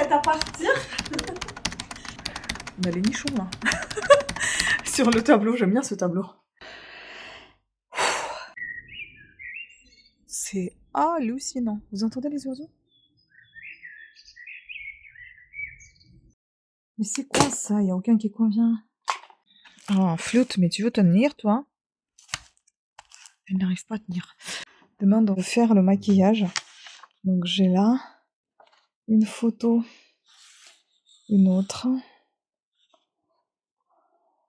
Prête à partir? On a les nichons là. Sur le tableau, j'aime bien ce tableau. C'est hallucinant. Vous entendez les oiseaux? Mais c'est quoi ça? Il n'y a aucun qui convient. Oh, flûte, mais tu veux tenir, toi? Elle n'arrive pas à tenir. Demain, on va faire le maquillage. Donc j'ai là une photo, une autre.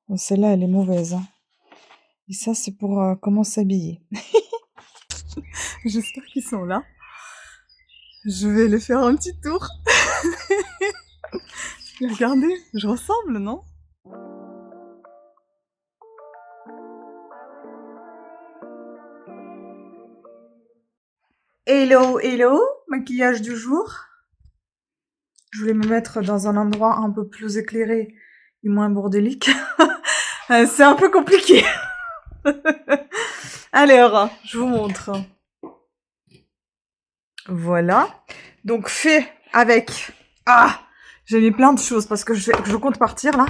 Bon, celle-là, elle est mauvaise. Hein. Et ça, c'est pour comment s'habiller. J'espère qu'ils sont là. Je vais les faire un petit tour. Regardez, je ressemble, non? Hello, hello, maquillage du jour. Je voulais me mettre dans un endroit un peu plus éclairé et moins bordélique. C'est un peu compliqué. Alors, je vous montre. Voilà. Donc, fait avec... Ah, j'ai mis plein de choses parce que je compte partir là.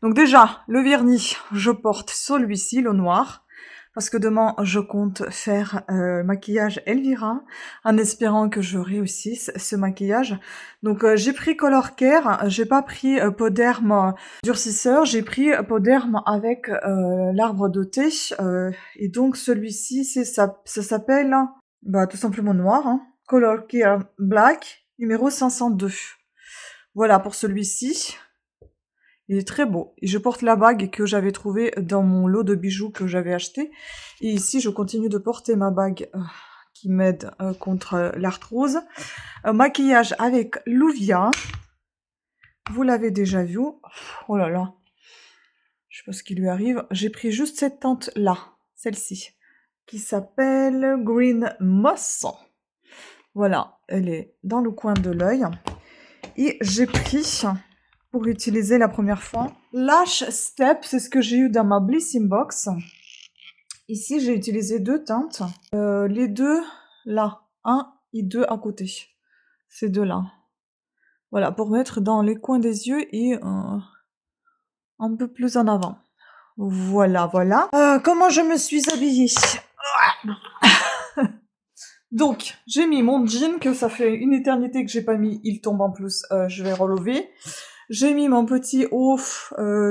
Donc déjà, le vernis, je porte celui-ci, le noir. Parce que demain, je compte faire maquillage Elvira, en espérant que je réussisse ce maquillage. Donc j'ai pris Color Care, j'ai pas pris peau d'herbe durcisseur, j'ai pris peau d'herbe avec l'arbre de thé. Et donc celui-ci, ça s'appelle tout simplement noir, hein, Color Care Black, numéro 502. Voilà pour celui-ci. Il est très beau. Et je porte la bague que j'avais trouvée dans mon lot de bijoux que j'avais acheté. Et ici, je continue de porter ma bague qui m'aide contre l'arthrose. Maquillage avec Louvia. Vous l'avez déjà vu. Oh là là. Je sais pas ce qui lui arrive. J'ai pris juste cette teinte-là. Celle-ci. Qui s'appelle Green Moss. Voilà. Elle est dans le coin de l'œil. Et j'ai pris... pour utiliser la première fois. Lash Step, c'est ce que j'ai eu dans ma Blissing Box. Ici, j'ai utilisé deux teintes. Les deux, là. 1 et 2 à côté. Ces deux-là. Voilà, pour mettre dans les coins des yeux et un peu plus en avant. Voilà, voilà. Comment je me suis habillée? Donc, j'ai mis mon jean, que ça fait une éternité que j'ai pas mis. Il tombe en plus, je vais relever. J'ai mis mon petit haut,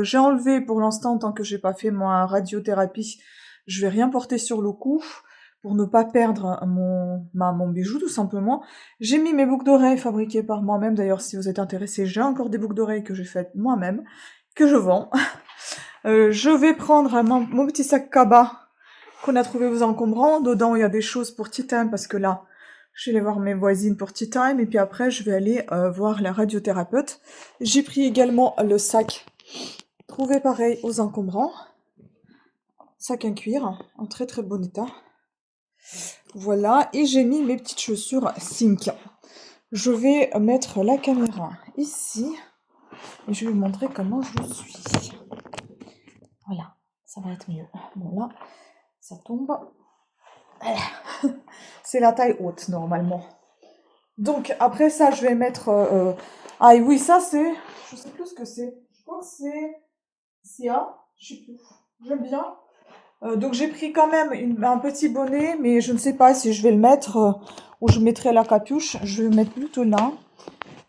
j'ai enlevé pour l'instant, tant que j'ai pas fait ma radiothérapie, je vais rien porter sur le cou, pour ne pas perdre mon bijou, tout simplement. J'ai mis mes boucles d'oreilles fabriquées par moi-même, d'ailleurs, si vous êtes intéressés, j'ai encore des boucles d'oreilles que j'ai faites moi-même, que je vends. Je vais prendre mon petit sac Kaba, qu'on a trouvé aux encombrants. Dedans, il y a des choses pour tea time, parce que là, je vais aller voir mes voisines pour tea time, et puis après, je vais aller voir la radiothérapeute. J'ai pris également le sac trouvé pareil aux encombrants. Sac en cuir, en très très bon état. Voilà, et j'ai mis mes petites chaussures Sync. Je vais mettre la caméra ici, et je vais vous montrer comment je suis. Voilà, ça va être mieux. Bon là, ça tombe. C'est la taille haute normalement. Donc après ça, je vais mettre... Ah oui, ça c'est... Je sais plus ce que c'est. Je crois que c'est... CA, je sais plus. J'aime bien. Donc j'ai pris quand même un petit bonnet, mais je ne sais pas si je vais le mettre ou je mettrai la capuche. Je vais le mettre plutôt là.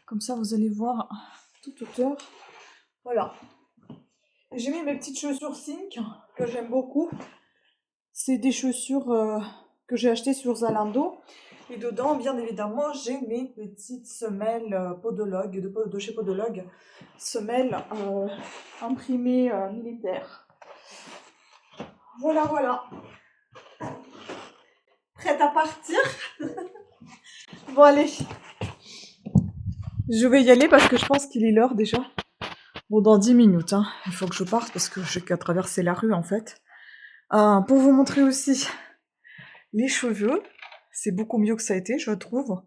Comme ça, vous allez voir toute hauteur. Voilà. J'ai mis mes petites chaussures Sync, que j'aime beaucoup. C'est des chaussures que j'ai achetées sur Zalando. Et dedans, bien évidemment, j'ai mes petites semelles podologue, de chez Podologue. Semelles imprimées militaires. Voilà, voilà. Prête à partir? Bon, allez. Je vais y aller parce que je pense qu'il est l'heure déjà. Bon, dans 10 minutes, hein. Il faut que je parte parce que j'ai qu'à traverser la rue, en fait. Pour vous montrer aussi les cheveux, c'est beaucoup mieux que ça a été, je trouve.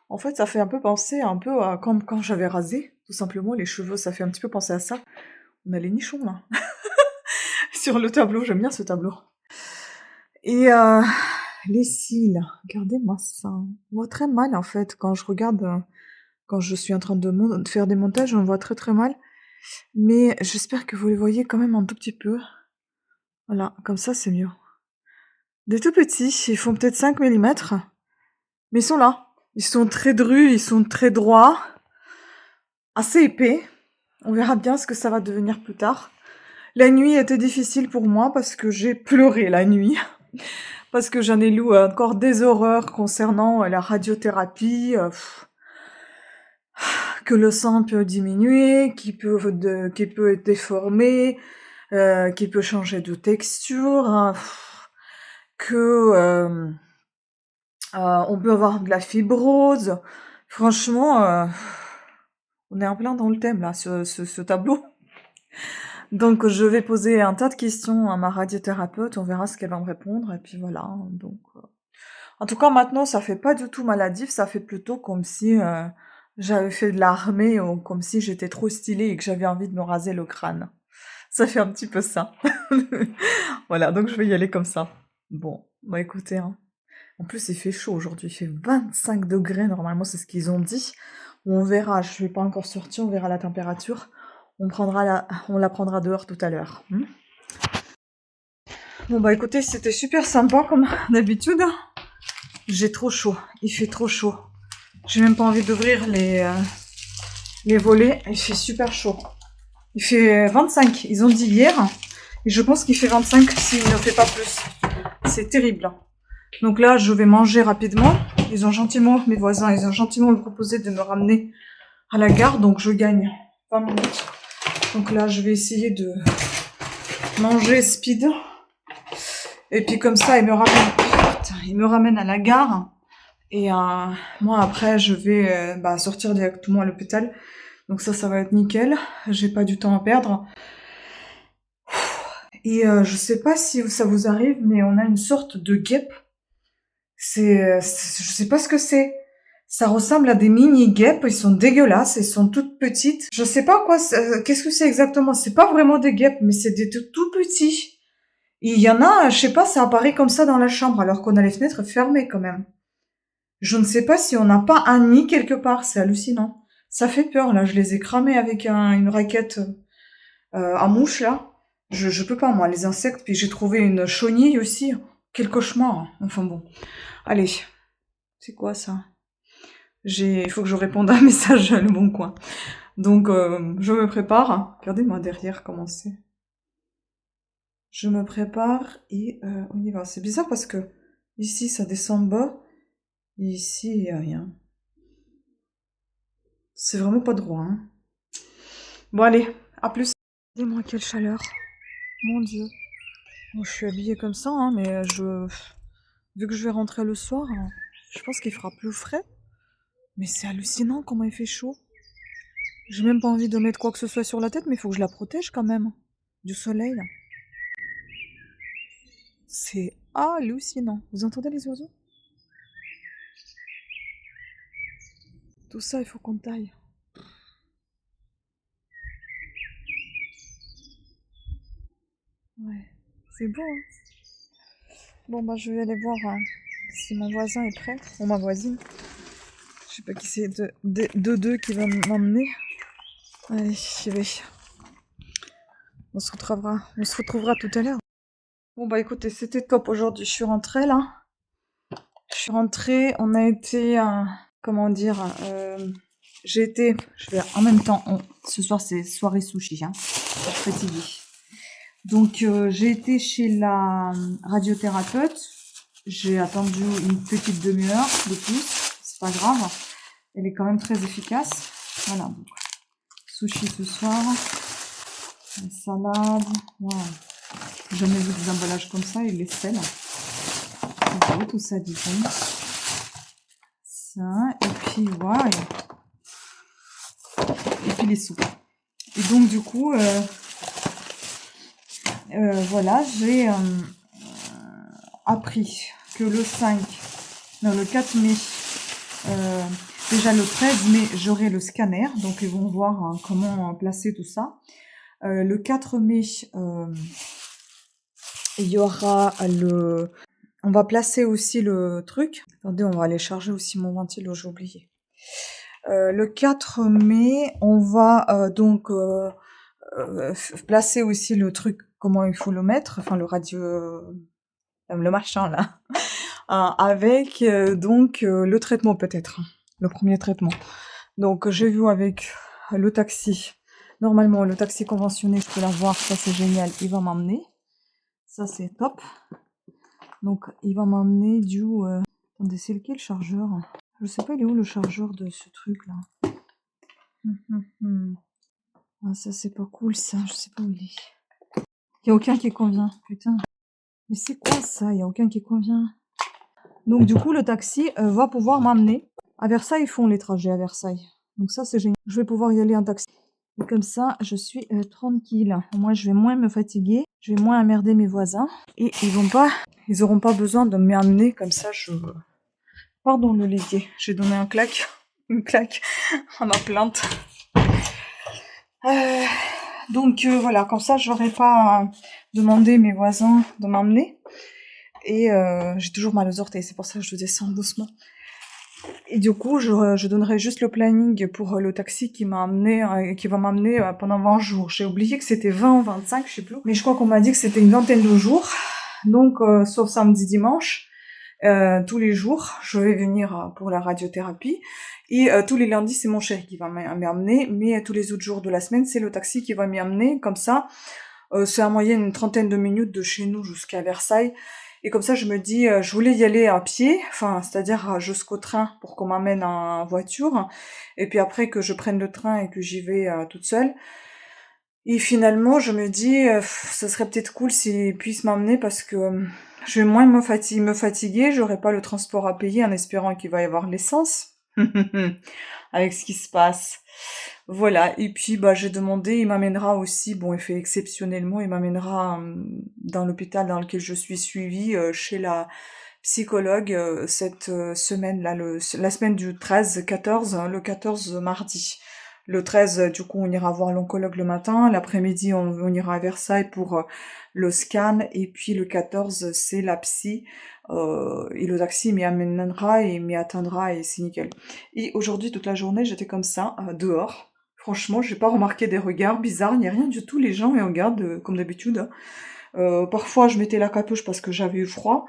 En fait, ça fait un peu penser à comme quand j'avais rasé. Tout simplement, les cheveux, ça fait un petit peu penser à ça. On a les nichons, là. Sur le tableau, j'aime bien ce tableau. Et les cils, regardez-moi ça. On voit très mal, en fait, quand je regarde Quand je suis en train de faire des montages, on voit très très mal. Mais j'espère que vous les voyez quand même un tout petit peu. Voilà, comme ça c'est mieux. Des tout petits, ils font peut-être 5 millimètres. Mais ils sont là. Ils sont très drus, ils sont très droits. Assez épais. On verra bien ce que ça va devenir plus tard. La nuit était difficile pour moi parce que j'ai pleuré la nuit. Parce que j'en ai lu encore des horreurs concernant la radiothérapie, que le sang peut diminuer, qui peut être déformé, qui peut changer de texture, hein, que on peut avoir de la fibrose. Franchement, on est en plein dans le thème là, ce tableau. Donc je vais poser un tas de questions à ma radiothérapeute, on verra ce qu'elle va me répondre, et puis voilà. Donc, en tout cas maintenant ça fait pas du tout maladif, ça fait plutôt comme si j'avais fait de l'armée ou comme si j'étais trop stylée et que j'avais envie de me raser le crâne. Ça fait un petit peu ça. Voilà, donc je vais y aller comme ça. Bon, bah écoutez, hein. En plus il fait chaud aujourd'hui, il fait 25 degrés, normalement c'est ce qu'ils ont dit. On verra, je vais pas encore sortir, on verra la température. On la prendra dehors tout à l'heure. Bon bah écoutez, c'était super sympa comme d'habitude. J'ai trop chaud, il fait trop chaud. J'ai même pas envie d'ouvrir les volets, il fait super chaud. Il fait 25, ils ont dit hier, et je pense qu'il fait 25 s'il ne fait pas plus. C'est terrible. Donc là, je vais manger rapidement. Mes voisins, ils ont gentiment me proposé de me ramener à la gare, donc je gagne 20 minutes. Donc là, je vais essayer de manger speed. Et puis comme ça, il me ramène à la gare. Et moi, après, je vais sortir directement à l'hôpital. Donc ça va être nickel. J'ai pas du temps à perdre. Et je sais pas si ça vous arrive, mais on a une sorte de guêpe. Je sais pas ce que c'est. Ça ressemble à des mini-guêpes, ils sont dégueulasses, elles sont toutes petites. Je sais pas qu'est-ce que c'est exactement. C'est pas vraiment des guêpes, mais c'est des tout petits. Et il y en a, je sais pas, ça apparaît comme ça dans la chambre, alors qu'on a les fenêtres fermées quand même. Je ne sais pas si on n'a pas un nid quelque part, c'est hallucinant. Ça fait peur, là, je les ai cramés avec une raquette à mouche, là. Je peux pas, moi, les insectes, puis j'ai trouvé une chenille aussi. Quel cauchemar, hein. Enfin bon. Allez, c'est quoi ça? Il faut que je réponde à un message à Le Bon Coin. Donc, je me prépare. Regardez-moi derrière comment c'est. Je me prépare et on y va. C'est bizarre parce que ici, ça descend bas. Et ici, il n'y a rien. C'est vraiment pas droit, hein. Bon, allez, à plus. Regardez-moi quelle chaleur. Mon Dieu. Bon, je suis habillée comme ça, hein, mais vu que je vais rentrer le soir, je pense qu'il fera plus frais. Mais c'est hallucinant comment il fait chaud. J'ai même pas envie de mettre quoi que ce soit sur la tête, mais il faut que je la protège quand même. Du soleil, là. C'est hallucinant. Vous entendez les oiseaux? Tout ça, il faut qu'on taille. Ouais, c'est beau, hein. Bon, bah, je vais aller voir si mon voisin est prêt, ou ma voisine. Je sais pas qui c'est de deux qui va m'emmener. Allez, j'y vais. On se retrouvera tout à l'heure. Bon, bah, écoutez, c'était top aujourd'hui. Je suis rentrée, là. Je suis rentrée, on a été, comment dire, je vais en même temps, ce soir c'est soirée sushi, hein, je suis fatiguée. Donc j'ai été chez la radiothérapeute, j'ai attendu une petite demi-heure de plus, c'est pas grave, elle est quand même très efficace. Voilà, donc sushi ce soir, la salade, wow. J'ai jamais vu des emballages comme ça, et les sels. Okay, tout ça disons. Ça, et puis voilà. Et puis les soupes. Et donc du coup, voilà, j'ai appris que le 4 mai, déjà le 13 mai, j'aurai le scanner, donc ils vont voir comment placer tout ça. Le 4 mai, il y aura on va placer aussi le truc. Attendez, on va aller charger aussi mon ventilo, j'ai oublié. Le 4 mai, on va donc placer aussi le truc, comment il faut le mettre, enfin le radio, le machin là, avec donc le traitement peut-être, le premier traitement. Donc j'ai vu avec le taxi, normalement le taxi conventionné, je peux l'avoir, ça c'est génial, il va m'emmener, ça c'est top. Donc il va m'emmener du... Attendez, c'est lequel le chargeur? Je sais pas, il est où le chargeur de ce truc là? Ah, ça c'est pas cool ça, je sais pas où il est. Il y a aucun qui convient, putain. Mais c'est quoi ça? Il y a aucun qui convient. Donc du coup le taxi va pouvoir m'amener. À Versailles, ils font les trajets à Versailles. Donc ça c'est génial. Je vais pouvoir y aller en taxi. Et comme ça, je suis tranquille. Moi, je vais moins me fatiguer, je vais moins emmerder mes voisins. Et ils auront pas besoin de m'amener comme ça. Pardon le lisier, j'ai donné une claque à ma plante. Donc voilà, comme ça, j'aurais pas demandé mes voisins de m'emmener. Et j'ai toujours mal aux orteils, c'est pour ça que je descends doucement. Et du coup, je donnerai juste le planning pour le taxi qui m'a amené, qui va m'amener pendant 20 jours. J'ai oublié que c'était 20 ou 25, je sais plus. Mais je crois qu'on m'a dit que c'était une vingtaine de jours. Donc, sauf samedi, dimanche. Tous les jours, je vais venir pour la radiothérapie. Et tous les lundis, c'est mon chéri qui va m'amener. Mais tous les autres jours de la semaine, c'est le taxi qui va m'y amener. Comme ça, c'est en moyenne une trentaine de minutes de chez nous jusqu'à Versailles. Et comme ça, je me dis, je voulais y aller à pied, enfin, c'est-à-dire jusqu'au train pour qu'on m'amène en voiture. Et puis après que je prenne le train et que j'y vais toute seule. Et finalement, je me dis, ça serait peut-être cool s'ils puissent m'emmener parce que je vais moins me fatiguer, j'aurai pas le transport à payer en espérant qu'il va y avoir l'essence. Avec ce qui se passe. Voilà, et puis bah j'ai demandé, il m'amènera aussi, bon il fait exceptionnellement, il m'amènera dans l'hôpital dans lequel je suis suivie, chez la psychologue cette semaine-là, la semaine du 13-14, hein, le 14 mardi. Le 13, du coup, on ira voir l'oncologue le matin. L'après-midi, on ira à Versailles pour le scan. Et puis le 14, c'est la psy. Et le taxi m'y amènera et m'y atteindra et c'est nickel. Et aujourd'hui, toute la journée, j'étais comme ça, dehors. Franchement, j'ai pas remarqué des regards bizarres, il n'y a rien du tout. Les gens me regardent comme d'habitude, hein. Parfois, je mettais la capuche parce que j'avais eu froid.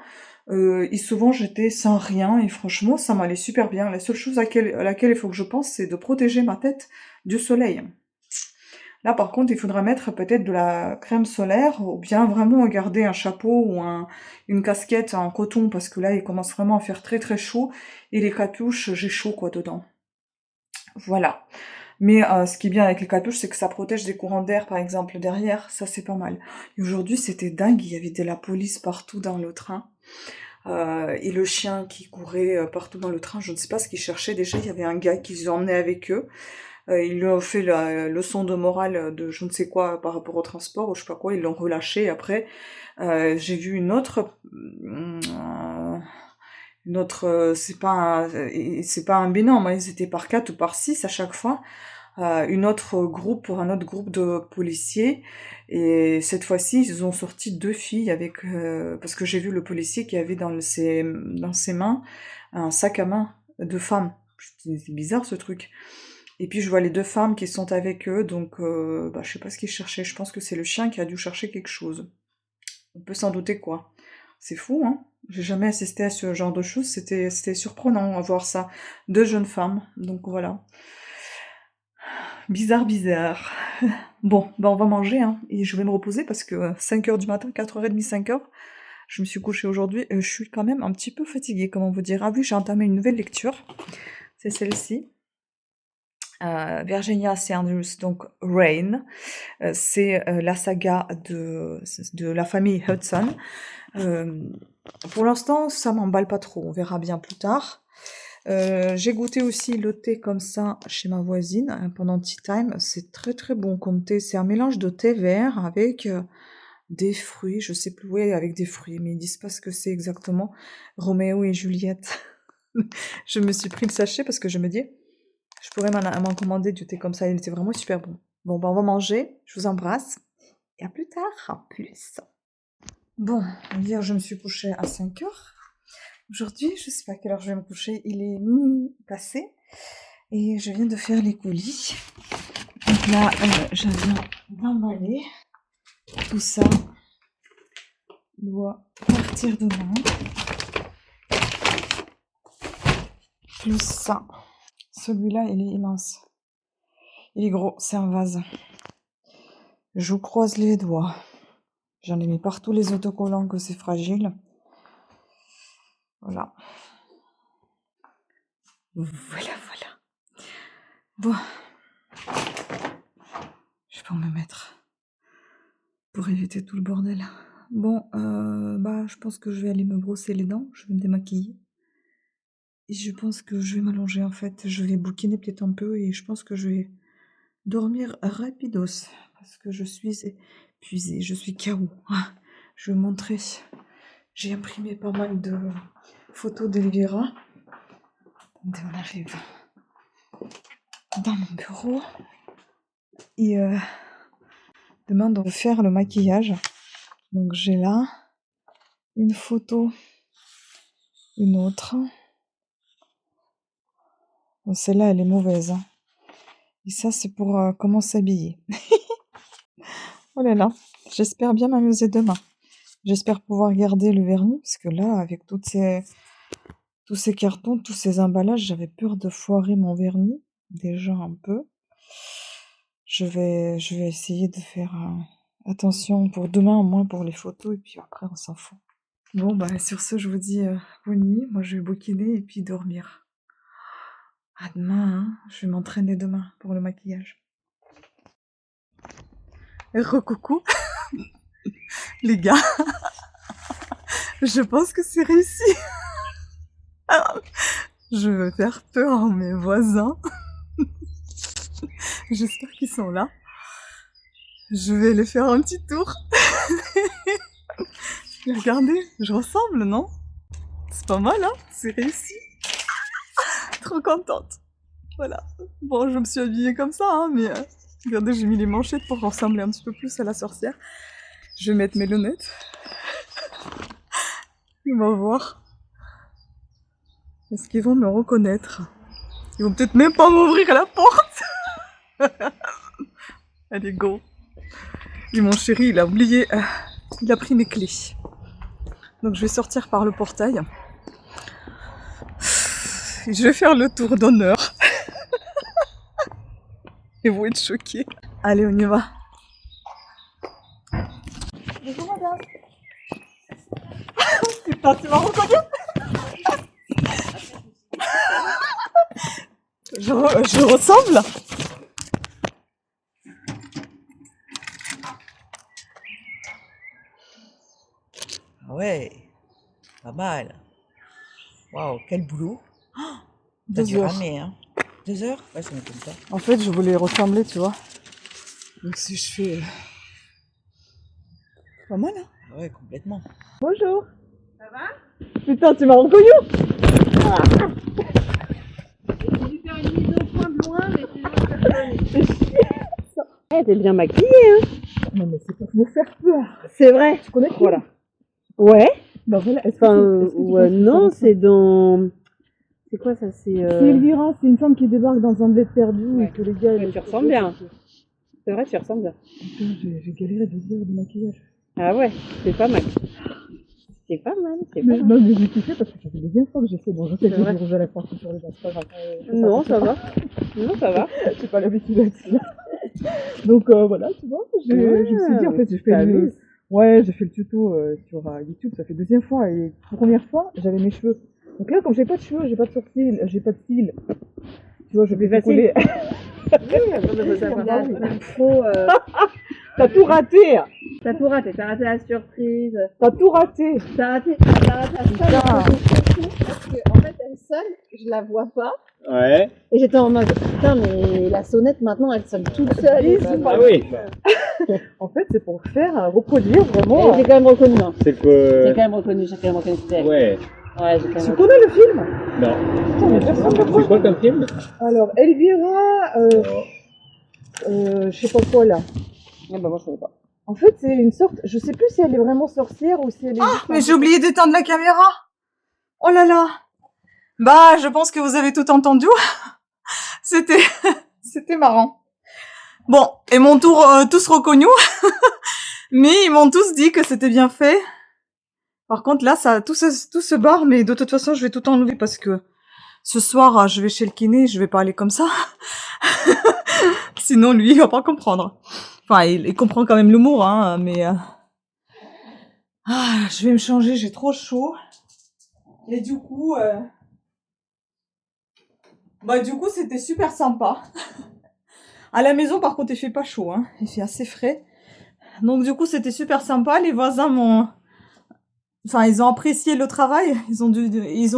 Et souvent, j'étais sans rien. Et franchement, ça m'allait super bien. La seule chose à laquelle il faut que je pense, c'est de protéger ma tête du soleil. Là, par contre, il faudra mettre peut-être de la crème solaire ou bien vraiment garder un chapeau ou une casquette en coton parce que là, il commence vraiment à faire très très chaud. Et les capuches, j'ai chaud quoi dedans. Voilà. Mais ce qui est bien avec les capuches, c'est que ça protège des courants d'air, par exemple, derrière. Ça, c'est pas mal. Et aujourd'hui, c'était dingue. Il y avait de la police partout dans le train. Et le chien qui courait partout dans le train. Je ne sais pas ce qu'ils cherchaient. Déjà, il y avait un gars qu'ils ont emmené avec eux. Ils lui ont fait la leçon de morale de je ne sais quoi par rapport au transport ou je sais pas quoi. Ils l'ont relâché. Après, j'ai vu une autre, c'est pas un binôme, hein, ils étaient par 4 ou par 6 à chaque fois. Un autre groupe de policiers. Et cette fois-ci, ils ont sorti 2 filles avec, parce que j'ai vu le policier qui avait dans ses mains un sac à main de femme. Je me dis, c'est bizarre ce truc. Et puis je vois les 2 femmes qui sont avec eux, donc bah, je sais pas ce qu'ils cherchaient. Je pense que c'est le chien qui a dû chercher quelque chose. On peut s'en douter quoi. C'est fou, hein? J'ai jamais assisté à ce genre de choses. C'était surprenant à voir ça. 2 jeunes femmes, donc voilà. Bizarre, bizarre. Bon, bah on va manger, hein, et je vais me reposer parce que 5h du matin, 4h30, 5h, je me suis couchée aujourd'hui, je suis quand même un petit peu fatiguée, comment vous dire. Ah oui, j'ai entamé une nouvelle lecture, c'est celle-ci. Virginia Saunders, donc Rain. C'est la saga de la famille Hudson. Pour l'instant, ça m'emballe pas trop, on verra bien plus tard. J'ai goûté aussi le thé comme ça chez ma voisine pendant Tea Time. C'est très très bon comme thé. C'est un mélange de thé vert avec des fruits, je sais plus, oui, avec des fruits, mais ils disent pas ce que c'est exactement. Roméo et Juliette. Je me suis pris le sachet parce que je me dis, je pourrais m'en commander du thé comme ça. Il était vraiment super bon. Bon, ben on va manger. Je vous embrasse. Et à plus tard. À plus. Bon, hier je me suis couchée à 5h. Aujourd'hui, je sais pas à quelle heure je vais me coucher. Il est minuit passé. Et je viens de faire les colis. Donc là, je viens d'emballer. Tout ça doit partir demain. Plus ça. Celui-là, il est immense. Il est gros, c'est un vase. Je vous croise les doigts. J'en ai mis partout les autocollants que c'est fragile. Voilà. Voilà. Bon. Je peux me mettre pour éviter tout le bordel. Bon, je pense que je vais aller me brosser les dents. Je vais me démaquiller. Et je pense que je vais m'allonger en fait. Je vais bouquiner peut-être un peu et je pense que je vais dormir rapidos. Parce que je suis épuisée. Je suis KO. Je vais vous montrer. J'ai imprimé pas mal de photos d'Elvira. On arrive dans mon bureau. Et demain, on va faire le maquillage. Donc j'ai là une photo, une autre. Bon, celle-là, elle est mauvaise. Et ça, c'est pour comment s'habiller. Oh là là, j'espère bien m'amuser demain. J'espère pouvoir garder le vernis, parce que là, avec tous ces cartons, tous ces emballages, j'avais peur de foirer mon vernis, déjà un peu. Je vais essayer de faire attention pour demain, au moins pour les photos, et puis après, on s'en fout. Bon, sur ce, je vous dis bonne nuit. Moi, je vais bouquiner et puis dormir. À demain, hein. Je vais m'entraîner demain pour le maquillage. Recoucou, les gars. Je pense que c'est réussi. Je veux faire peur à mes voisins. J'espère qu'ils sont là. Je vais aller faire un petit tour. Regardez, je ressemble, non? C'est pas mal, hein? C'est réussi. Trop contente. Voilà. Bon, je me suis habillée comme ça, hein, mais regardez, j'ai mis les manchettes pour ressembler un petit peu plus à la sorcière. Je vais mettre mes lunettes. On va voir. Est-ce qu'ils vont me reconnaître? Ils vont peut-être même pas m'ouvrir la porte. Allez, go. Et mon chéri, il a oublié, il a pris mes clés. Donc je vais sortir par le portail. Et je vais faire le tour d'honneur. Et vous êtes choqués. Allez, on y va. Bonjour madame. Putain, tu m'as reconnu? Je ressemble? Ouais, pas mal. Waouh, quel boulot. T'as 2 dû heures. ramer, hein. 2 heures? Ouais, ça m'étonne pas. En fait, je voulais ressembler, tu vois. Donc si je fais... Pas mal, hein? Ouais, complètement. Bonjour. Ça va? Putain, tu m'as reconnu? J'ai dû faire une mise au point de loin, mais sinon t'es bien maquillée, hein? Non mais c'est pour vous faire peur. C'est vrai. Tu connais Voilà. Ouais. Bah voilà, est-ce que Enfin, tu ouais, penses que non, ça c'est dans. C'est quoi ça? C'est. C'est Elvira, c'est une femme qui débarque dans un bled perdu Ouais. et que les gars... Ouais, tu ressembles bien. C'est vrai, tu ressembles bien. Putain, j'ai galéré 2 heures de maquillage. Ah ouais, c'est pas mal. C'est pas mal, c'est pas Mais, mal. non mais j'ai kiffé parce que ça fait la deuxième fois que j'ai fait. Bon, je sais que C'est j'ai vrai. du rouge à lèvres partout sur les dents, c'est pas grave. Non, ça va. Non, ça va. J'ai pas l'habitude d'être là. Donc voilà, tu vois, je me suis dit, en fait, j'ai fait le... Ouais, j'ai fait le tuto sur YouTube, ça fait 2e fois, et première fois, j'avais mes cheveux. Donc là, comme j'ai pas de cheveux, j'ai pas de sourcils, j'ai pas de cils, tu vois, je vais facile. coller. Faut, T'as tout raté. t'as tout raté, t'as raté la surprise. T'as tout raté. T'as raté la seule parce que en fait elle seule, je la vois pas. Ouais. Et j'étais en mode putain mais la sonnette maintenant elle sonne toute seule. Et c'est Ah oui. En fait, c'est pour faire reproduire vraiment. j'ai quand même reconnu, hein. C'est J'ai que. quand même reconnu, j'ai quand même reconnu c'était elle. Ouais. Ouais, j'ai quand même Tu reconnu. connais le film? Non. Putain, mais personne ne C'est croit. quoi comme film? Alors, Elvira, je sais pas quoi là. Ah bah moi je savais pas. En fait, c'est une sorte. Je sais plus si elle est vraiment sorcière ou si elle est. Ah, mais j'ai oublié d'éteindre la caméra. Oh là là. Bah, je pense que vous avez tout entendu. C'était, c'était marrant. Bon, ils m'ont tous reconnu, mais ils m'ont tous dit que c'était bien fait. Par contre, là, tout se barre, mais de toute façon, je vais tout enlever parce que ce soir, je vais chez le kiné, je vais pas aller comme ça. Sinon, lui, il va pas comprendre. Enfin, il comprend quand même l'humour, hein, mais... je vais me changer, j'ai trop chaud. Et du coup... du coup, c'était super sympa. À la maison, par contre, il fait pas chaud, hein. Il fait assez frais. Donc, du coup, c'était super sympa. Les voisins ils ont apprécié le travail. Ils ont dit, dis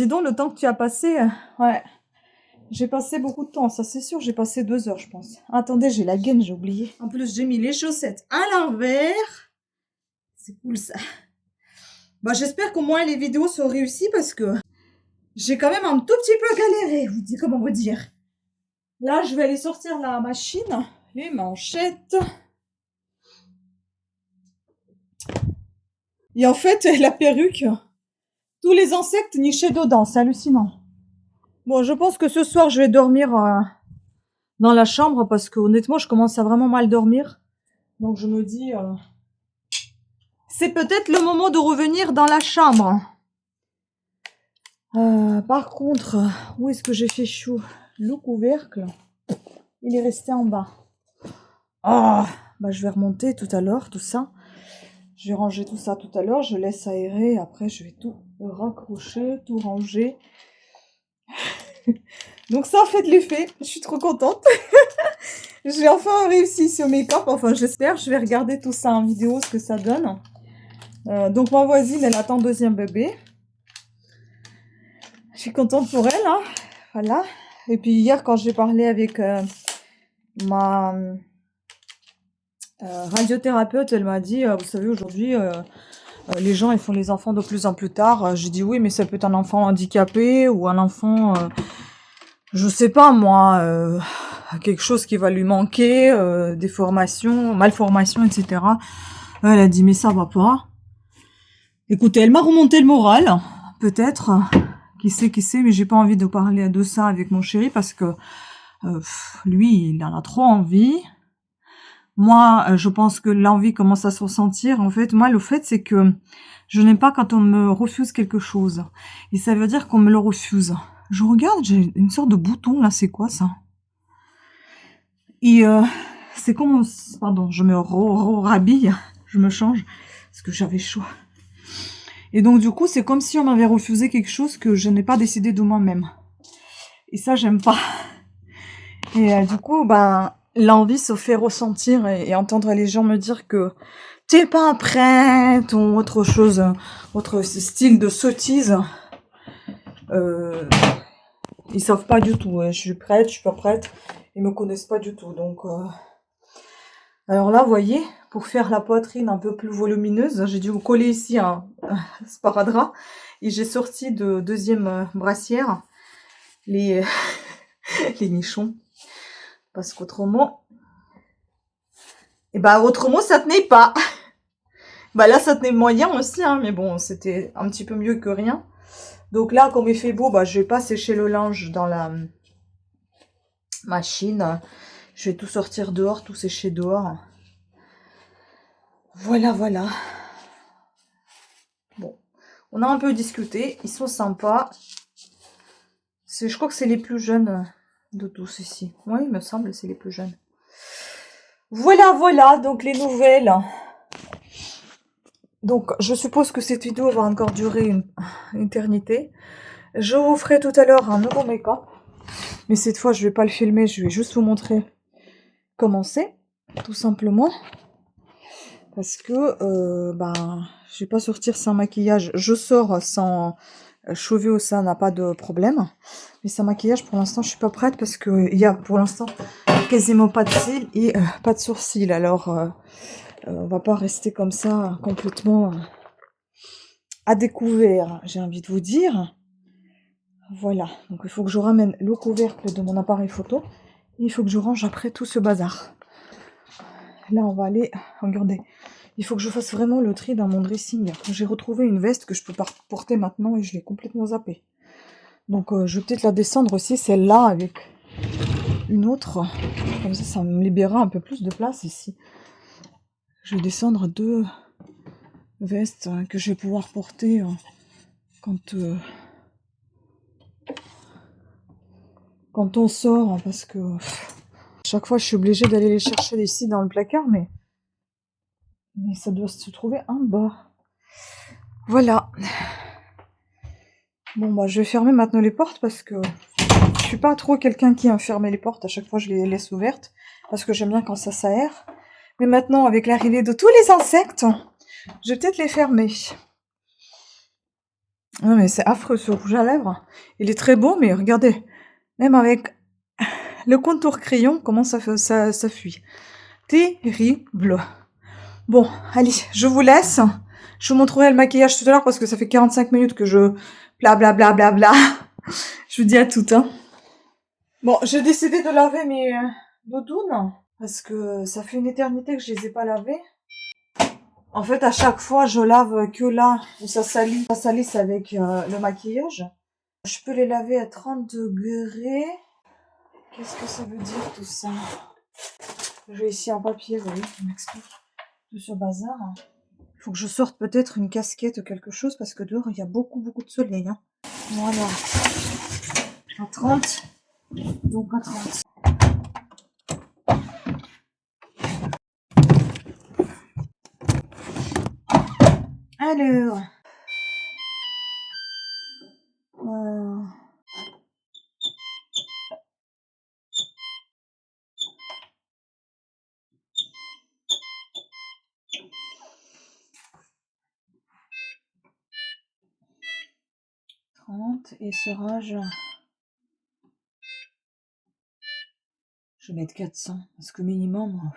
donc, le temps que tu as passé, ouais. J'ai passé beaucoup de temps, ça c'est sûr, j'ai passé 2 heures, je pense. Attendez, j'ai la gaine, j'ai oublié. En plus, j'ai mis les chaussettes à l'envers. C'est cool, ça. J'espère qu'au moins les vidéos sont réussies parce que j'ai quand même un tout petit peu galéré, comment vous dire. Là, je vais aller sortir la machine, les manchettes. Et en fait, la perruque, tous les insectes nichaient dedans, c'est hallucinant. Bon, je pense que ce soir, je vais dormir dans la chambre parce que honnêtement, je commence à vraiment mal dormir. Donc, je me dis, c'est peut-être le moment de revenir dans la chambre. Par contre, où est-ce que j'ai fait chou? Le couvercle, il est resté en bas. Je vais remonter tout à l'heure, tout ça. Je vais ranger tout ça tout à l'heure. Je laisse aérer. Après, je vais tout raccrocher, tout ranger. Donc ça a fait de l'effet. Je suis trop contente. J'ai enfin réussi ce make-up. Enfin, j'espère. Je vais regarder tout ça en vidéo, ce que ça donne. Donc ma voisine, elle attend 2e bébé. Je suis contente pour elle, hein. Voilà. Et puis hier, quand j'ai parlé avec ma radiothérapeute, elle m'a dit, vous savez, aujourd'hui, les gens, ils font les enfants de plus en plus tard. J'ai dit oui, mais ça peut être un enfant handicapé ou un enfant, je sais pas moi, quelque chose qui va lui manquer, des formations, malformations, etc. Elle a dit mais ça va pas. Écoutez, elle m'a remonté le moral, peut-être. Qui sait, mais j'ai pas envie de parler de ça avec mon chéri parce que lui, il en a trop envie. Moi, je pense que l'envie commence à se ressentir. En fait, moi, le fait, c'est que je n'aime pas quand on me refuse quelque chose. Et ça veut dire qu'on me le refuse. Je regarde, j'ai une sorte de bouton, là, c'est quoi ça? Et c'est comme... Pardon, je me rhabille, je me change, parce que j'avais chaud. Et donc, du coup, c'est comme si on m'avait refusé quelque chose que je n'ai pas décidé de moi-même. Et ça, j'aime pas. Et du coup, l'envie se fait ressentir et entendre les gens me dire que t'es pas prête ou autre chose, autre style de sottise. Ils savent pas du tout. Je suis prête, je suis pas prête. Ils me connaissent pas du tout. Donc, alors là, vous voyez, pour faire la poitrine un peu plus volumineuse, j'ai dû vous coller ici un sparadrap et j'ai sorti de 2e brassière les les nichons parce qu'autrement autrement ça tenait pas. Là ça tenait moyen aussi, hein, mais bon, c'était un petit peu mieux que rien. Donc là, comme il fait beau, je vais pas sécher le linge dans la machine. Je vais tout sortir dehors, tout sécher dehors. Voilà. Bon, on a un peu discuté. Ils sont sympas. Je crois que c'est les plus jeunes de tous ici. Oui, il me semble, c'est les plus jeunes. Voilà, donc les nouvelles. Donc, je suppose que cette vidéo va encore durer une éternité. Je vous ferai tout à l'heure un nouveau make-up. Mais cette fois, je vais pas le filmer, je vais juste vous montrer comment c'est, tout simplement. Parce que, je vais pas sortir sans maquillage. Je sors sans cheveux, ça n'a pas de problème. Mais sans maquillage, pour l'instant, je suis pas prête parce que il y a pour l'instant quasiment pas de cils et pas de sourcils. Alors, on va pas rester comme ça complètement à découvert, j'ai envie de vous dire. Voilà, donc il faut que je ramène le couvercle de mon appareil photo. Et il faut que je range après tout ce bazar. Là, on va aller... Regardez, il faut que je fasse vraiment le tri dans mon dressing. J'ai retrouvé une veste que je peux pas porter maintenant et je l'ai complètement zappée. Donc je vais peut-être la descendre aussi, celle-là, avec une autre. Comme ça me libérera un peu plus de place ici. Je vais descendre 2 vestes que je vais pouvoir porter quand on sort, parce que chaque fois je suis obligée d'aller les chercher ici dans le placard, mais ça doit se trouver en bas. Voilà. Bon bah je vais fermer maintenant les portes parce que je suis pas trop quelqu'un qui aime fermer les portes. À chaque fois je les laisse ouvertes parce que j'aime bien quand ça s'aère. Mais maintenant avec l'arrivée de tous les insectes, je vais peut-être les fermer. Non mais c'est affreux ce rouge à lèvres. Il est très beau, mais regardez, même avec le contour crayon, comment ça fuit. Terrible. Bon, allez, je vous laisse. Je vous montrerai le maquillage tout à l'heure parce que ça fait 45 minutes que je blablabla. Bla, bla, bla. Je vous dis à toutes. Hein. Bon, j'ai décidé de laver mes doudounes parce que ça fait une éternité que je les ai pas lavées. En fait, à chaque fois, je lave que là où ça salisse avec le maquillage. Je peux les laver à 30 degrés. Qu'est-ce que ça veut dire tout ça? J'ai ici un papier, vous voyez, qui m'explique tout ce bazar. Il faut que je sorte peut-être une casquette ou quelque chose parce que dehors il y a beaucoup de soleil. Hein. Voilà. À 30. Donc à 30. Alors. Et ce rage, je vais mettre 400 parce que minimum.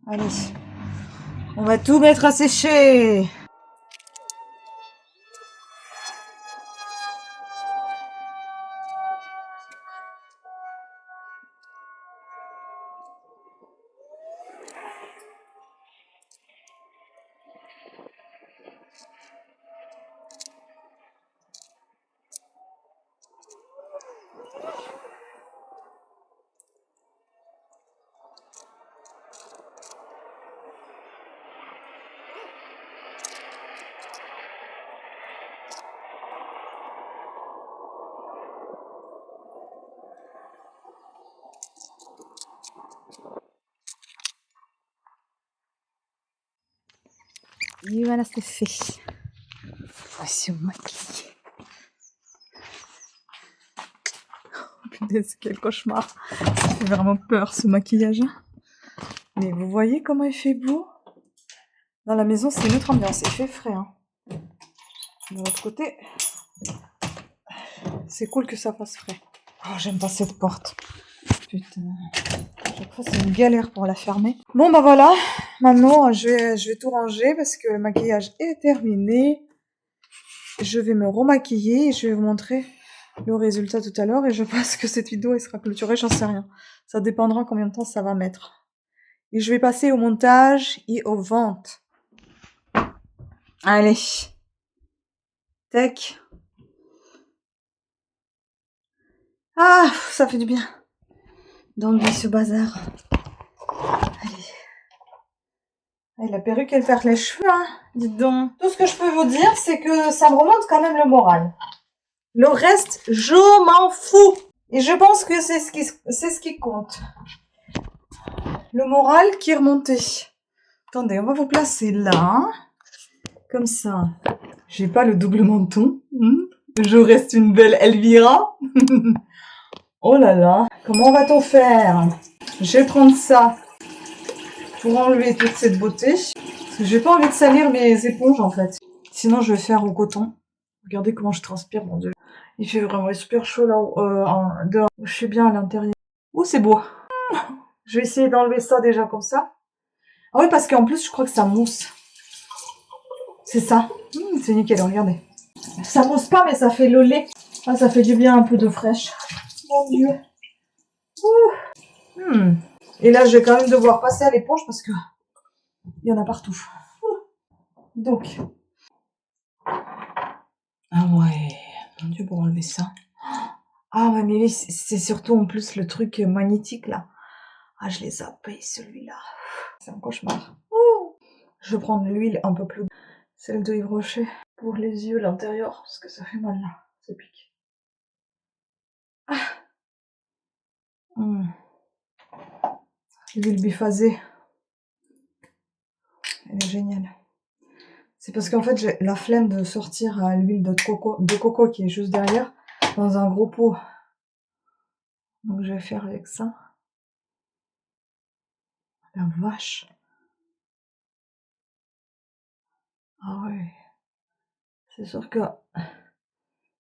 Allez, on va tout mettre à sécher. Et voilà, c'est fait. Voici mon maquillage. Oh, punaise, quel cauchemar. Ça fait vraiment peur ce maquillage. Mais vous voyez comment il fait beau? Dans la maison, c'est une autre ambiance. Il fait frais. Hein. De l'autre côté, c'est cool que ça fasse frais. Oh, j'aime pas cette porte. Putain. Chaque fois, c'est une galère pour la fermer. Bon, bah voilà. Maintenant, je vais tout ranger parce que le maquillage est terminé. Je vais me remaquiller et je vais vous montrer le résultat tout à l'heure. Et je pense que cette vidéo, elle sera clôturée, j'en sais rien. Ça dépendra combien de temps ça va mettre. Et je vais passer au montage et aux ventes. Allez. Tac. Ah, ça fait du bien d'enlever ce bazar. Allez. Et la perruque, elle perd les cheveux, hein. Dites donc. Tout ce que je peux vous dire, c'est que ça me remonte quand même le moral. Le reste, je m'en fous. Et je pense que c'est ce qui compte. Le moral qui est remonté. Attendez, on va vous placer là. Comme ça. J'ai pas le double menton. Je reste une belle Elvira. Oh là là. Comment va-t-on faire? Je vais prendre ça pour enlever toute cette beauté. Parce que j'ai pas envie de salir mes éponges en fait. Sinon je vais faire au coton. Regardez comment je transpire, mon dieu. Il fait vraiment super chaud là dehors. Je suis bien à l'intérieur. Oh c'est beau. Je vais essayer d'enlever ça déjà comme ça. Ah oui parce qu'en plus je crois que ça mousse. C'est ça. C'est nickel, regardez. Ça mousse pas mais ça fait le lait. Ah ça fait du bien un peu d'eau fraîche. Mon dieu. Et là, je vais quand même devoir passer à l'éponge parce que il y en a partout. Donc, Ah ouais, mon Dieu, pour enlever ça. Ah ouais, mais c'est surtout en plus le truc magnétique là. Ah, je l'ai zappé celui-là. C'est un cauchemar. Ouh. Je vais prendre l'huile un peu plus. Celle de Yves Rocher pour les yeux, l'intérieur, parce que ça fait mal là. Ça pique. Hmm. L'huile biphasée, elle est géniale. C'est parce qu'en fait, j'ai la flemme de sortir l'huile de coco qui est juste derrière, dans un gros pot. Donc je vais faire avec ça. La vache. Ah ouais. C'est sûr que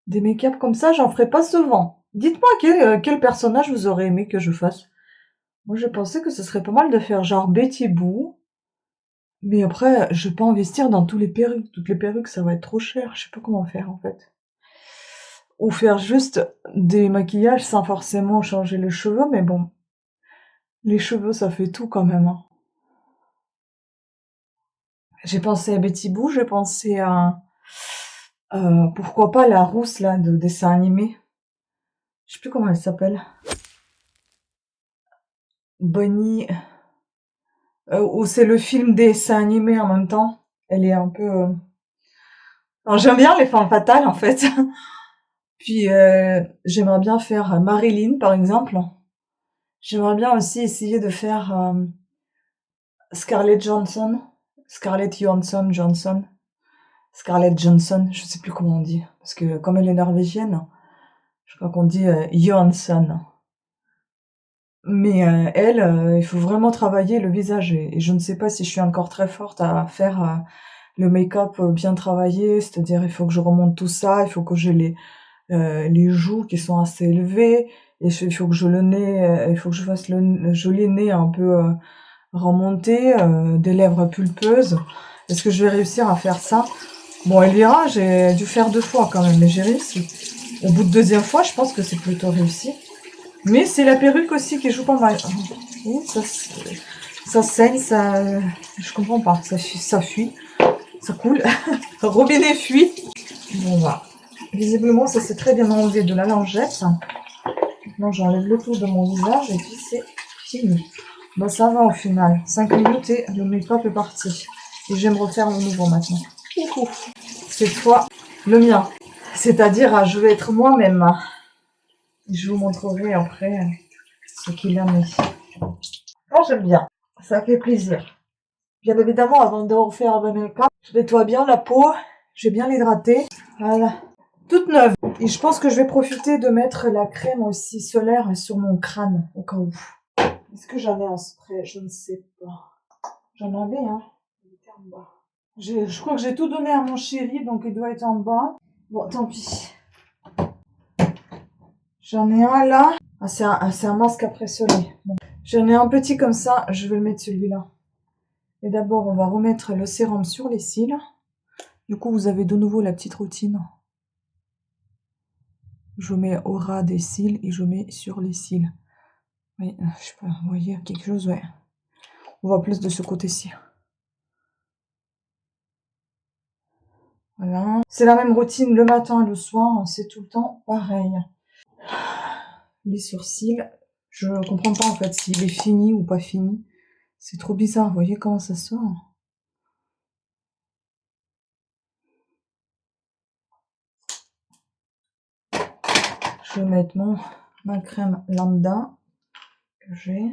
des make-up comme ça, j'en ferai pas souvent. Dites-moi quel personnage vous aurez aimé que je fasse. Moi, je pensais que ce serait pas mal de faire genre Betty Boo. Mais après, je vais pas investir dans tous les perruques. Toutes les perruques, ça va être trop cher. Je sais pas comment faire en fait. Ou faire juste des maquillages sans forcément changer les cheveux, mais bon. Les cheveux, ça fait tout quand même, hein. J'ai pensé à Betty Boo, j'ai pensé à... pourquoi pas la rousse, là, de dessin animé. Je sais plus comment elle s'appelle. Bonnie... ou c'est le film dessin animé en même temps. Elle est un peu... Alors, j'aime bien les femmes fatales, en fait. Puis, j'aimerais bien faire Marilyn, par exemple. J'aimerais bien aussi essayer de faire Scarlett Johansson. Scarlett Johansson. Scarlett Johansson, je sais plus comment on dit. Parce que comme elle est norvégienne, je crois qu'on dit Johansson. Mais elle, il faut vraiment travailler le visage. Et je ne sais pas si je suis encore très forte à faire le make-up bien travaillé. C'est-à-dire, il faut que je remonte tout ça. Il faut que j'ai les joues qui sont assez élevées. Et il faut que je le nez, il faut que je fasse le joli nez un peu remonté, des lèvres pulpeuses. Est-ce que je vais réussir à faire ça? Bon, Elvira, j'ai dû faire 2 fois quand même, mais j'ai réussi. Au bout de 2e fois, je pense que c'est plutôt réussi. Mais c'est la perruque aussi qui joue pas mal. Oui, ça saigne, ça... Je comprends pas, ça fuit, ça coule. Le robinet fuit. Bon, bah, visiblement, ça s'est très bien enlevé de la lingette. Maintenant, j'enlève le tout de mon visage et puis c'est fini. Bah, ça va au final. 5 minutes et le make-up est parti. Et je vais me refaire le nouveau maintenant. Ouhou. Cette fois, le mien. C'est-à-dire, je vais être moi-même. Je vous montrerai après ce qu'il en est. Moi, j'aime bien. Ça fait plaisir. Bien évidemment, avant de refaire le make-up, je nettoie bien la peau. Je vais bien l'hydrater. Voilà. Toute neuve. Et je pense que je vais profiter de mettre la crème aussi solaire sur mon crâne, au cas où. Est-ce que j'en ai en spray? Je ne sais pas. J'en avais, hein. Il était en bas. Je crois que j'ai tout donné à mon chéri, donc il doit être en bas. Bon, tant pis. J'en ai un là. Ah, c'est un masque après soleil. Bon. J'en ai un petit comme ça. Je vais le mettre celui-là. Et d'abord, on va remettre le sérum sur les cils. Du coup, vous avez de nouveau la petite routine. Je mets au ras des cils et je mets sur les cils. Oui, je sais pas, vous voyez quelque chose, ouais. On voit plus de ce côté-ci. Voilà. C'est la même routine le matin et le soir, c'est tout le temps pareil. Les sourcils, je comprends pas en fait s'il est fini ou pas fini. C'est trop bizarre, vous voyez comment ça sort? Je vais mettre ma crème lambda que j'ai.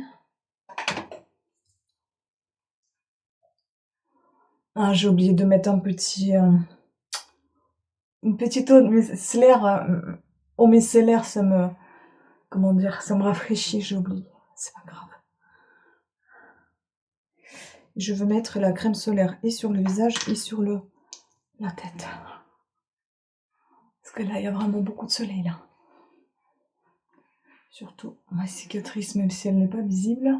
Ah, j'ai oublié de mettre un petit... une petite eau micellaire. Eau micellaire, ça me... Comment dire? Ça me rafraîchit, j'ai oublié. C'est pas grave. Je veux mettre la crème solaire et sur le visage et sur la tête. Parce que là, il y a vraiment beaucoup de soleil, là. Surtout ma cicatrice, même si elle n'est pas visible.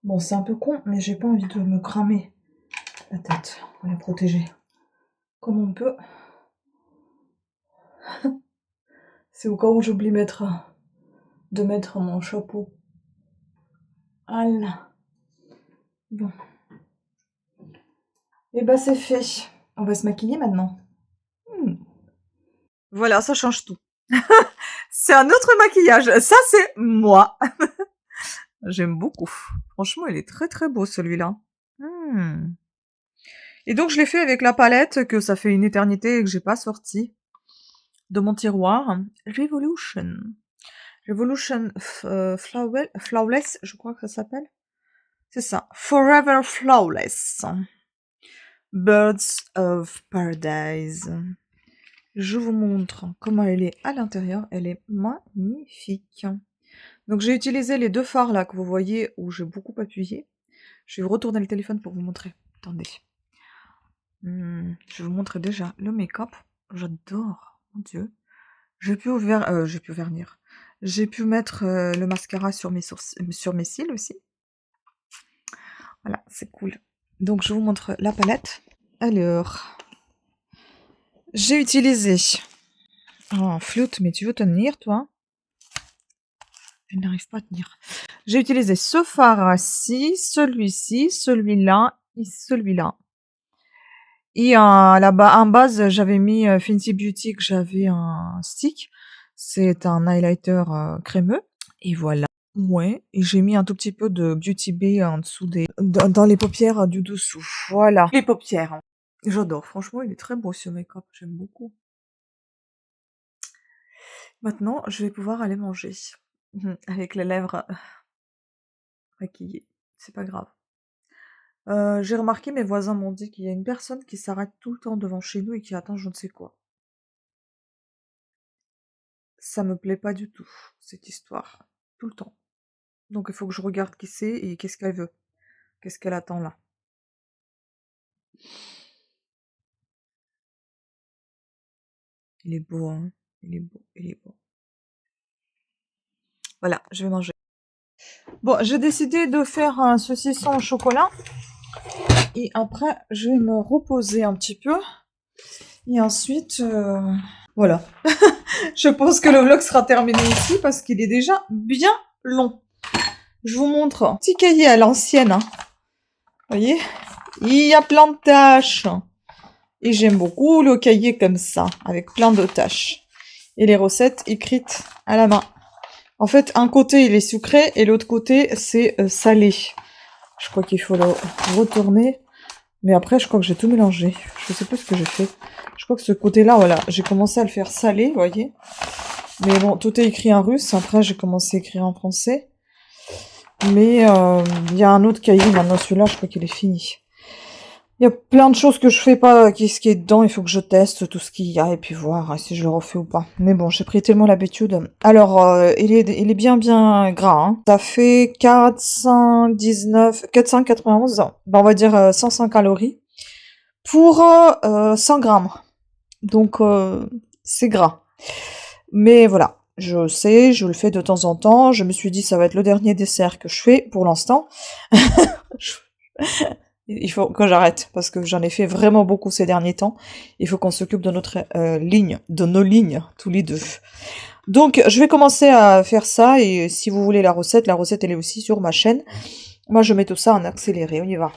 Bon, c'est un peu con, mais j'ai pas envie de me cramer la tête. On va la protéger comme on peut. C'est au cas où j'oublie de mettre mon chapeau Voilà. Bon. Et bah c'est fait. On va se maquiller maintenant. Voilà, ça change tout. C'est un autre maquillage. Ça, c'est moi. J'aime beaucoup. Franchement, il est très très beau celui-là. Hmm. Et donc, je l'ai fait avec la palette que ça fait une éternité et que j'ai pas sortie de mon tiroir. Revolution. Revolution Flawless, je crois que ça s'appelle. C'est ça. Forever Flawless. Birds of Paradise. Je vous montre comment elle est à l'intérieur. Elle est magnifique. Donc j'ai utilisé les deux fards là que vous voyez où j'ai beaucoup appuyé. Je vais vous retourner le téléphone pour vous montrer. Attendez. Je vais vous montrer déjà le make-up. J'adore. Mon Dieu. J'ai pu vernir. J'ai pu mettre le mascara sur mes cils aussi. Voilà, c'est cool. Donc je vous montre la palette. Alors, j'ai utilisé... Oh, flûte, mais tu veux tenir, toi? Elle n'arrive pas à tenir. J'ai utilisé ce fard-ci, celui-ci, celui-là et celui-là. Et là-bas, en base, j'avais mis Fenty Beauty, que j'avais un stick. C'est un highlighter crémeux. Et voilà. Ouais. Et j'ai mis un tout petit peu de Beauty Bay en dessous dans les paupières du dessous. Voilà. Les paupières. J'adore. Franchement, il est très beau ce make-up. J'aime beaucoup. Maintenant, je vais pouvoir aller manger. Avec les lèvres maquillées. C'est pas grave. J'ai remarqué, mes voisins m'ont dit qu'il y a une personne qui s'arrête tout le temps devant chez nous et qui attend je ne sais quoi. Ça me plaît pas du tout, cette histoire. Tout le temps. Donc il faut que je regarde qui c'est et qu'est-ce qu'elle veut. Qu'est-ce qu'elle attend là. Il est beau, hein. Il est beau, il est beau. Voilà, je vais manger. Bon, j'ai décidé de faire un saucisson au chocolat. Et après, je vais me reposer un petit peu. Et ensuite, voilà. Je pense que le vlog sera terminé ici parce qu'il est déjà bien long. Je vous montre un petit cahier à l'ancienne. Hein. Vous voyez? Il y a plein de tâches. Et j'aime beaucoup le cahier comme ça, avec plein de tâches. Et les recettes écrites à la main. En fait, un côté, il est sucré et l'autre côté, c'est salé. Je crois qu'il faut le retourner. Mais après, je crois que j'ai tout mélangé. Je sais plus ce que j'ai fait. Je crois que ce côté-là, voilà, j'ai commencé à le faire salé, vous voyez. Mais bon, tout est écrit en russe. Après, j'ai commencé à écrire en français. Mais il y a un autre cahier. Maintenant, celui-là, je crois qu'il est fini. Il y a plein de choses que je fais pas, ce qui est dedans. Il faut que je teste tout ce qu'il y a et puis voir si je le refais ou pas. Mais bon, j'ai pris tellement l'habitude. Alors, il est bien gras. Hein. Ça fait 491. Ben, on va dire 105 calories pour 100 grammes. Donc, c'est gras. Mais voilà, je sais, je le fais de temps en temps. Je me suis dit, ça va être le dernier dessert que je fais pour l'instant. Il faut que j'arrête, parce que j'en ai fait vraiment beaucoup ces derniers temps. Il faut qu'on s'occupe de notre ligne, de nos lignes, tous les deux. Donc, je vais commencer à faire ça, et si vous voulez la recette elle est aussi sur ma chaîne. Moi, je mets tout ça en accéléré, on y va.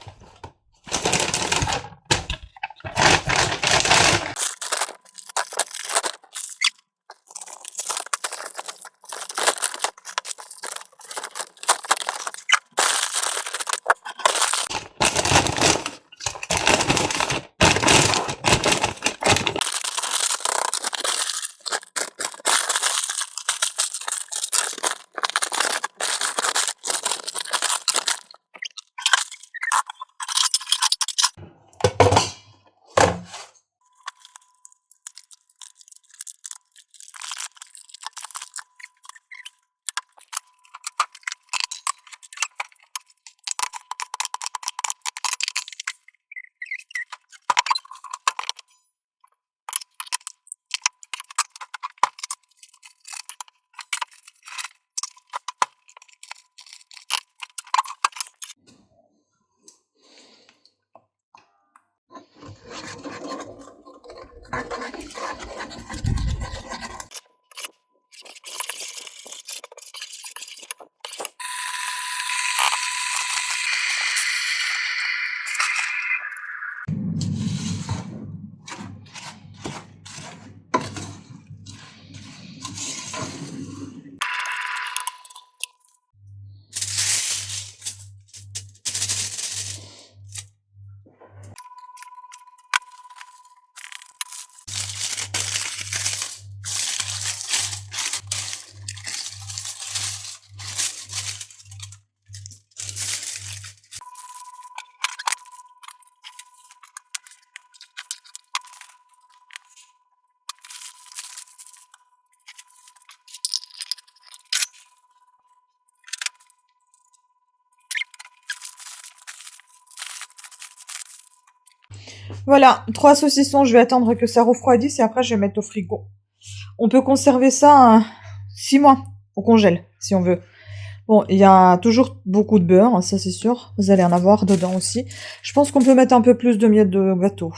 Voilà, 3 saucissons, je vais attendre que ça refroidisse et après je vais mettre au frigo. On peut conserver ça 6 mois au congèle, si on veut. Bon, il y a toujours beaucoup de beurre, ça c'est sûr. Vous allez en avoir dedans aussi. Je pense qu'on peut mettre un peu plus de miettes de gâteau.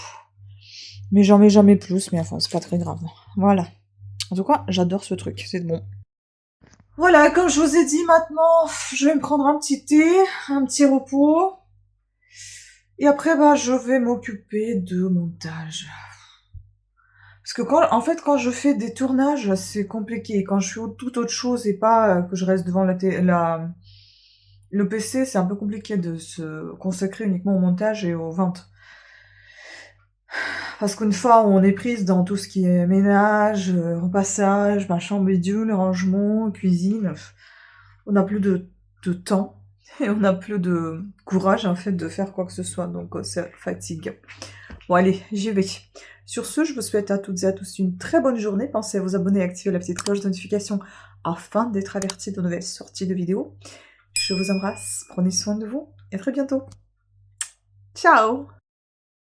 Mais j'en mets jamais plus, mais enfin, c'est pas très grave. Voilà. En tout cas, j'adore ce truc, c'est bon. Voilà, comme je vous ai dit, maintenant, je vais me prendre un petit thé, un petit repos. Et après, bah, je vais m'occuper de montage. Parce que quand je fais des tournages, c'est compliqué. Quand je fais toute autre chose et pas que je reste devant le PC, c'est un peu compliqué de se consacrer uniquement au montage et aux ventes. Parce qu'une fois, on est prise dans tout ce qui est ménage, repassage, machin, bidule, rangement, cuisine. On n'a plus de temps. Et on n'a plus de courage, en fait, de faire quoi que ce soit. Donc, ça fatigue. Bon, allez, j'y vais. Sur ce, je vous souhaite à toutes et à tous une très bonne journée. Pensez à vous abonner et activer la petite cloche de notification afin d'être averti de nouvelles sorties de vidéos. Je vous embrasse, prenez soin de vous et à très bientôt. Ciao!